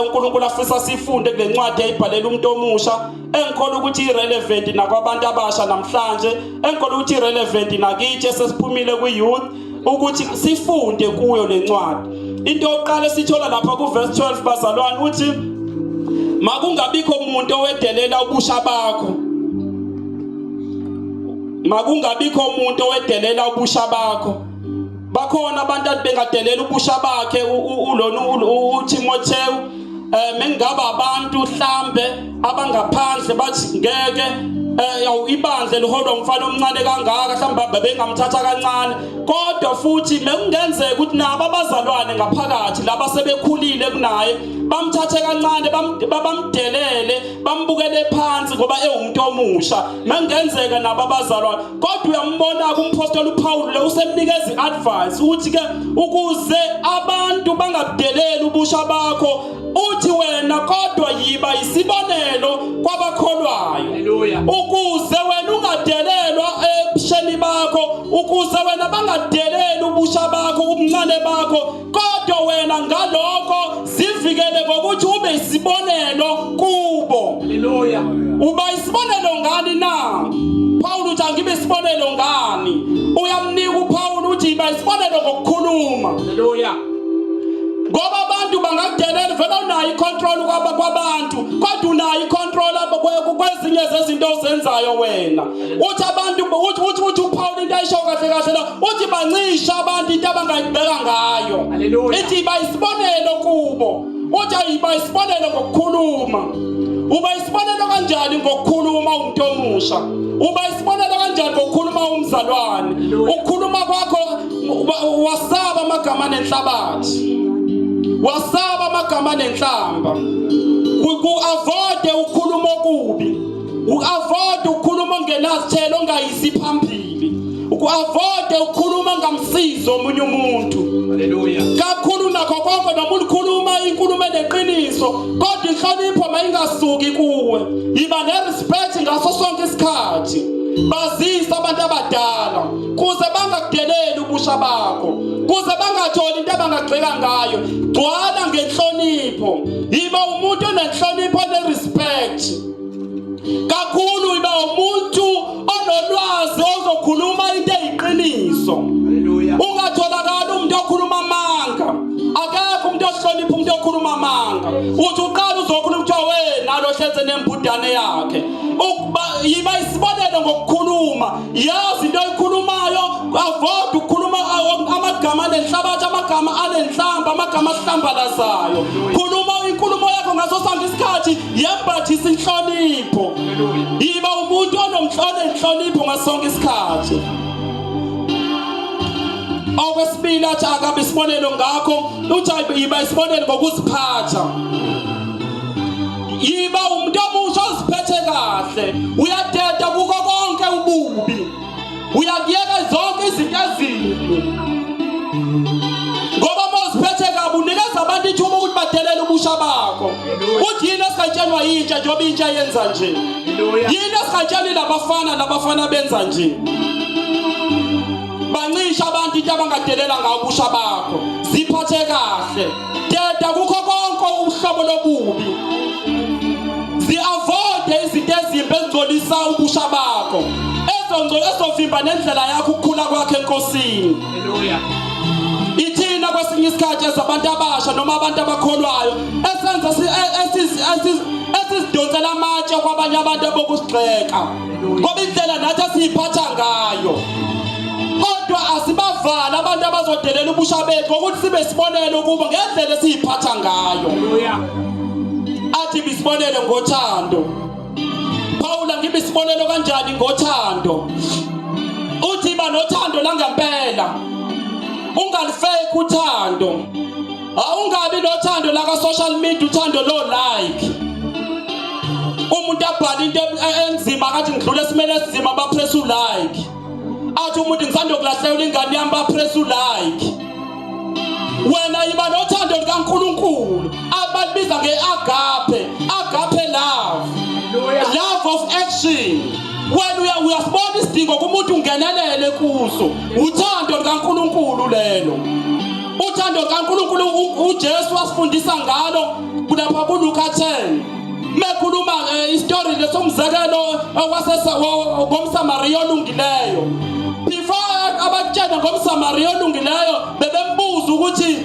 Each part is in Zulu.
uNkulunkulu afisa sifunde kule ncwadi ayibhalela umuntu omusha engikholwa ukuthi irelevant nakwabantu abasha namhlanje engikholwa ukuthi irelevant nakithi esesiphumile kwi-youth ukuthi sifunde kuyo le ncwadi. Into yokuqala sithola lapha ku verse 12 bazalwane uthi makungabikho umuntu owedelela ubusha bakho. Makungabikho umuntu owedelela ubusha bakho. Bakhona abantu bengadelela ubusha bakhe ulona uTimothy mengaba abantu mhlambe abangaphandle bathi ngeke ibandla liholwa umfana omncane kangaka mhlawumbe bengamthatha kancane kodwa futhi bekungenzeka ukuthi nabo abazalwane ngaphakathi laba sebekhulile kunaye bamthathe kancane bamdelele bambukele phansi ngoba umuntu omusha mangenzeka nabo abazalwane kodwa uyambona kumpostoli uPaul lo usemnikeza iadvice ukuthi ke ukuze abantu bangadeleli ubusha bakho uthi wena kodwa yiba isibonelo kwabakholwayo. Haleluya. Ukuze wena ungadelelwa ebusheni bakho ukuze wena bangadeleli ubusha bakho ubuncane bakho kodwa wena ngalokho zivikele ngokuthi ube isibonelo kubo. Haleluya. Uba isibonelo ngani na? Paul uthi angibe isibonelo ngani? Uyamnika uPaul uthi iba isibonelo ngokukhuluma. Haleluya. Ngoba abantu bangakudelela vele unayo icontrol kwabantu kodwa unayo icontrol kwezinye zezinto ozenzayo wena. Uthi abantu uthi uPaul into ayisho kahle kahle la uthi bancisha abantu into abangayibeka ngayo. Haleluya. Ithi iba isibonelo kubo. Uthi ayiba isibonelo ngokukhuluma. Uba isibonelo kanjani ngokukhuluma umuntu omusha? Uba isibonelo kanjani ngokukhuluma umzalwane? Ukukhuluma kwakho wasaba amagama nenhlabathi. Wasaba amagama nenhlamba. Uavoid ukukhuluma okubi. Uavoid ukukhuluma ngenasithelo ongayisi phambili. Uavoid ukukhuluma ngamsizo omunye umuntu. Haleluya. Kakhulu nakho konke noma ukhuluma inkulumo eneqiniso kodwa inhlonipho mayingasuki kuwe. Yiba nerespect ngaso sonke isikhathi. Bazisa abantu abadala kuze bangakudeleli ubusha bakho. Kuze bangatholi into abangagxeka ngayo. Gcwala ngenhlonipho. Yiba umuntu onenhlonipho nerespect. Kakhulu yiba umuntu onolwazi ozokhuluma into eyiqiniso. Haleluya. Ungatholakala umuntu okhuluma amanga. Akekho umuntu ohlonipha umuntu okhuluma amanga. Uthi uqala uzokhuluma ukuthi wena lohleze nembudane yakhe. Yiba isibonelo ngokukhuluma. Yazi into oyikhulumayo avoid ukukhuluma amagama nenhlabathi amagama anenhlamba amagama ahlambalazayo. Khuluma inkulumo yakho ngaso sonke isikhathi yembathisa inhlonipho. Yiba umuntu onenhlonipho ngaso sonke isikhathi. Okwesibili athi akabe isibonelo ngakho uthi yiba isibonelo ngokuziphatha. Yiba umuntu omusha oziphethe kahle uyadeda kuko konke ububi uyakuyeka zonke izinto ezimbi ngoba mawuziphethe kabi unikeza abantu ithuba ukuthi badelele ubusha bakho. Uthi yini esikatshelwa yintsha njengoba intsha yenza nje? Yini esikatshelile nabafana benza nje? Bancisha abantu into abangadelela ngawo ubusha bakho. Ziphathe kahle deda kuko konke uhlobo lobubi. Avoid izinto ezimbi ezingcolisa ubusha bakho. Ezovimba nendlela yakho ukukhula kwakhe enkosini. Haleluya. Ithina kwesinye isikhathi ezabantu abasha noma abantu abakholwayo esenza esidonsela amatshe kwabanye abantu abokusigxeka. Ngoba indlela nathi asiphatha ngayo. Kodwa asibavala abantu abazodelela ubusha bethu ukuthi sibe isibonelo kubo ngendlela esiphatha ngayo. Haleluya. Athi bisibonelo ngothando. Paul ngibe isibonelo kanjani ngothando? Uthi ba nothando langempela. Ungalifake uthando. Ungabi nothando la ka social media uthando lo like. Umuntu abhala into enzima akathi ngidlule esimene esizima ba press u like. Athi umuntu ngisanda ukulahlela ingane yami ba press u like. Wena yiba nothando likaNkulunkulu abalibiza ngeagape love. Love of action. When uyasibona isidingo kumuntu ungenelele kuso uthando likaNkulunkulu lelo. uthando kaNkulunkulu uJesu wasifundisa ngalo kulapha kuLuka 10 mekhuluma istory lesomzekelo ngomSamaria olungileyo. Before abatshela ngomSamaria olungileyo bebembuza ukuthi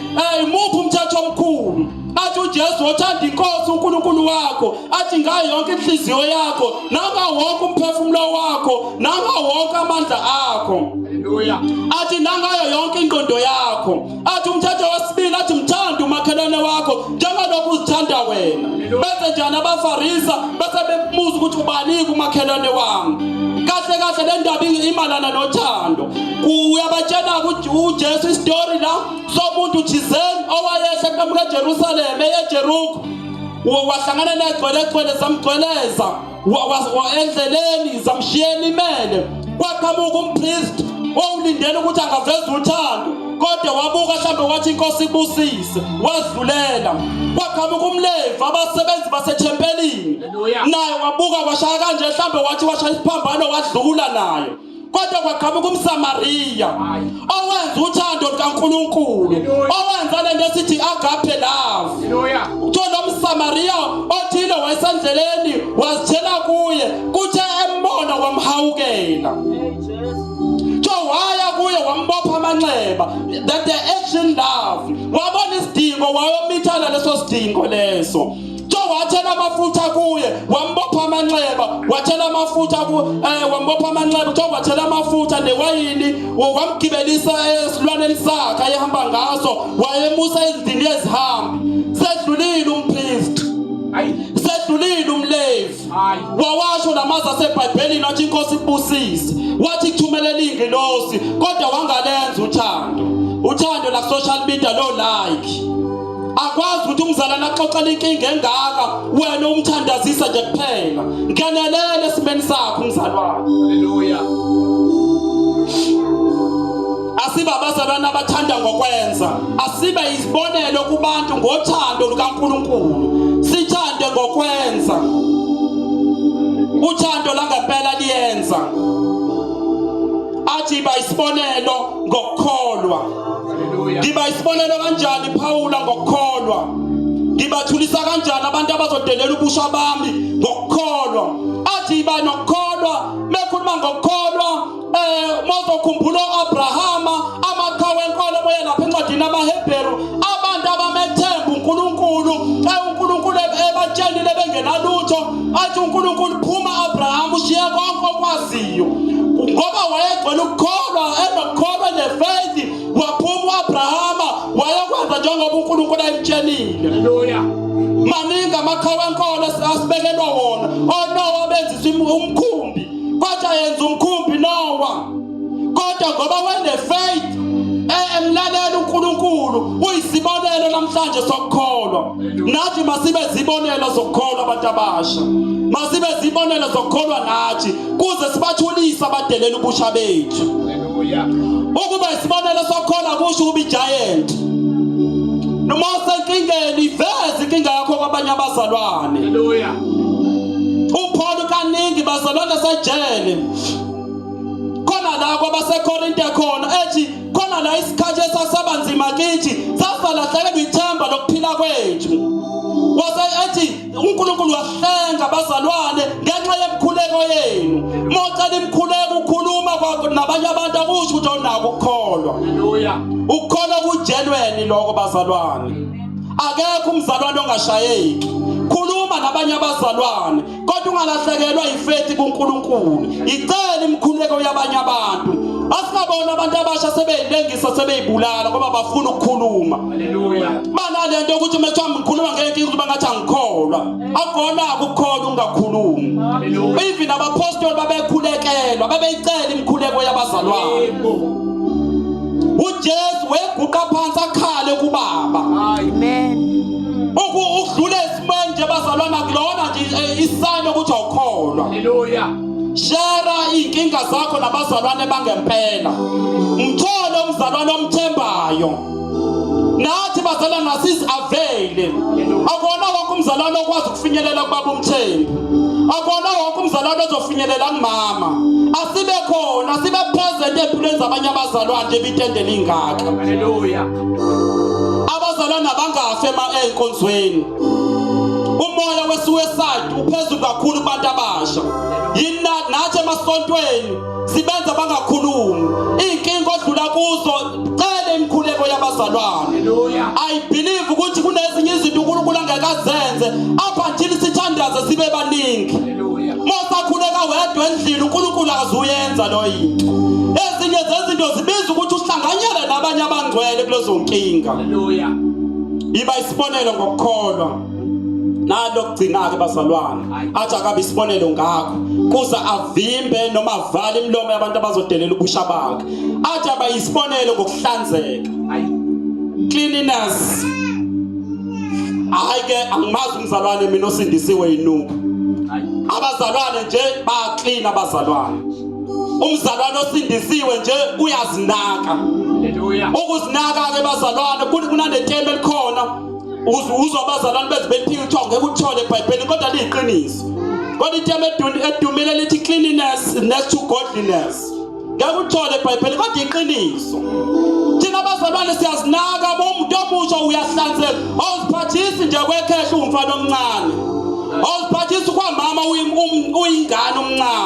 imuphi umthetho omkhulu. Athi uJesu uthanda inkosi uNkulunkulu wakho athi ngayo yonke inhliziyo yakho nanga wonke umphefumulo wakho nanga wonke amandla akho. Haleluya. Athi nangayo yonke ingqondo yakho. Athi umthetho wesibili athi mthanda umakhelwane wakho njengalokhu uzithanda wena. Bese njani abafarisa bese bebuza ukuthi ubani umakhelwane wami. Kahle kahle le ndaba imalana nothando. Uyabatshela ukuthi uJesu istory la somuntu thizeni owayehla kuqhamuka eJerusalem eJeriko. Wahlangana negcwele zamgcweleza endleleni zamshiyela imele. Kwaqhamuka umpriest owulindele ukuthi angaveza uthando kodwa wabuka mhlambe wathi inkosi ibusise wadlulela. Kwaqhamuka umlevi abasebenzi basethempelini naye wabuka washaya kanje mhlambe wathi washaya isiphambano wadlula nayo. Kodwa kwaqhamuka umSamaria owenza uthando lukaNkulunkulu owenza lento esithi agape love. Uthola umSamaria othile wayesendleleni wazithela kuye kuthe embona wamhawukela. Waya kuye wambopha amanxeba. That the action love wabona isidingo wayomithana leso sidingo leso. Wathela amafutha kuye wambopha amanxeba wathela amafutha wambopha amanxeba wathela amafutha newayini wamgibelisa esilwaneni sakhe ayehamba ngaso wayemusa ezindini ezihambi. Sedlulile umpriest sedlulile umlevi wawasho namazi aseBhayibhelini wathi inkosi ibusise wathi kuthumelela ingelosi kodwa wangalenza uthando la social media lo like. Akwazi ukuthi umzalwane axoxele inkinga engaka wena umthandazisa nje kuphela. Ngenelele esimeni sakho umzalwane. Haleluya. Asibe abazalwane abathanda ngokwenza. Asibe isibonelo kubantu ngothando lukaNkulunkulu. Sithande ngokwenza. Uthando langempela liyenza. Athi bayisibonelo ngokukholwa. Ngiba isibonelo kanjani Paula ngokukholwa. Ngibathulisa kanjani abantu abazodelela ubusha bami ngokukholwa. Athi iba nokukholwa mekhuluma ngokukholwa mozokhumbula uAbrahama amakhawu enkolo boye lapha encwadini amaHebheru abantu abamethemba uNkulunkulu uNkulunkulu ebatshelile bengenalutho athi uNkulunkulu phuma Abraham ushiye konke okwaziyo ngoba wayegcwele ukukholwa enokukholwa nefaith waphuma uAbrahama wayekwenza njengoba uNkulunkulu ayemtshelile. Haleluya. Maningi amakhawu enkolo asibekelwa wona oNowa benzisa umkhumbi kodwa yenza umkhumbi Nowa kodwa ngoba wenefaith emlalela uNkulunkulu uyisibonelo namhlanje sokukholwa. Nathi masibe zibonelo zokukholwa abantu abasha. Masibe zibonelo zokukholwa nathi kuze sibathulise abadelela ubusha bethu. Haleluya. Ukuba isibonelo sokukholwa kusho ukuba igiant. Noma senkingeni iveze inkinga yakho kwabanye abazalwane. Haleluya. UPaul kaningi bazalwane sejele. Khona la kwabaseKorinte khona ethi khona la isikhathi esasabanzima kithi sasalahlekelwa ithemba lokuphila kwethu. Ethi uNkulunkulu wahlenga abazalwane ngenxa yemkhuleko yenu. Mocela imkhuleko ukhuluma nabanye abantu akusho ukuthi awunako ukukholwa. Haleluya. Ukukholwa kujenweni lokho bazalwane. Akekho umzalwane ongashayeki. Khuluma nabanye abazalwane kodwa ungalahlekelwa ifaith kuNkulunkulu. Icela imkhuleko yabanye abantu. Asikabona abantu abasha sebeyilengisa sebeyibulala ngoba bafuna ukukhuluma. Haleluya. Bana lento ukuthi methwa ngikhuluma ngeke ukuthi bangathi angikholwa. Akona ukukholwa ungakhulumi. Haleluya. Even abapostoli babekhulekelwa babeyicela imkhuleko yabazalwane. uJesu weguqa phansi akhale kuBaba. Amen. Ukudlula esimanje nje bazalwana kulona nje isano ukuthi awukholwa. Haleluya. Share inkinga zakho nabazalwane bangempela. Mthole umzalwane omthembayo. Nathi bazalwana sisi avail. Akona wonke umzalwane okwazi ukufinyelela kuBaba umthembu. akona wonke umzalwane ozofinyelela kumama asibe khona sibe present empilweni zabanye abazalwane nje bitendele ingaka. Hallelujah. Abazalwane abangafe enkonzweni. Umoya wesuicide uphezulu kakhulu kubantu abasha. Yina nathi emasontweni sibenza bangakhulumi. Inkinga odlula kuzo cele imkhuleko yabazalwane. Hallelujah. I believe ukuthi kunezinye izinto uNkulunkulu angekazenze apha njini sithandaze sibe baningi. Hallelujah. Mosakhuleka wedwa endlini uNkulunkulu akazuyenza lo yinto. Ezinye zezinto zibiza ukuthi uhlanganyele nabanye abangcwele kulezo nkinga. Hallelujah. Iba isibonelo ngokukholwa. Nalo kugcina ke bazalwane athi akabe isibonelo ngakho kuza avimbe noma avale imilomo yabantu abazodelela ubusha bakhe. Athi aba isibonelo ngokuhlanzeka. Cleanliness. Ayike angimazi umzalwane mina osindisiwe yinuku. Abazalwane nje ba clean abazalwane. Umzalwane osindisiwe nje uyazinaka. Hallelujah. Ukuzinaka ke bazalwane kunane theme elikhona. Uzwa abazalwane beze beliphika ukuthi ngeke uthole eBhayibhelini kodwa liyiqiniso. Kodwa itheme edumile lithi cleanliness next to godliness. Ngeke uthole eBhayibhelini kodwa iqiniso. Thina abazalwane siyazinaka bomuntu omusha uyahlanzeka. Awuziphathisi nje kwekhehla umfana omncane. Awuziphathisi kwamama uyingane omncane.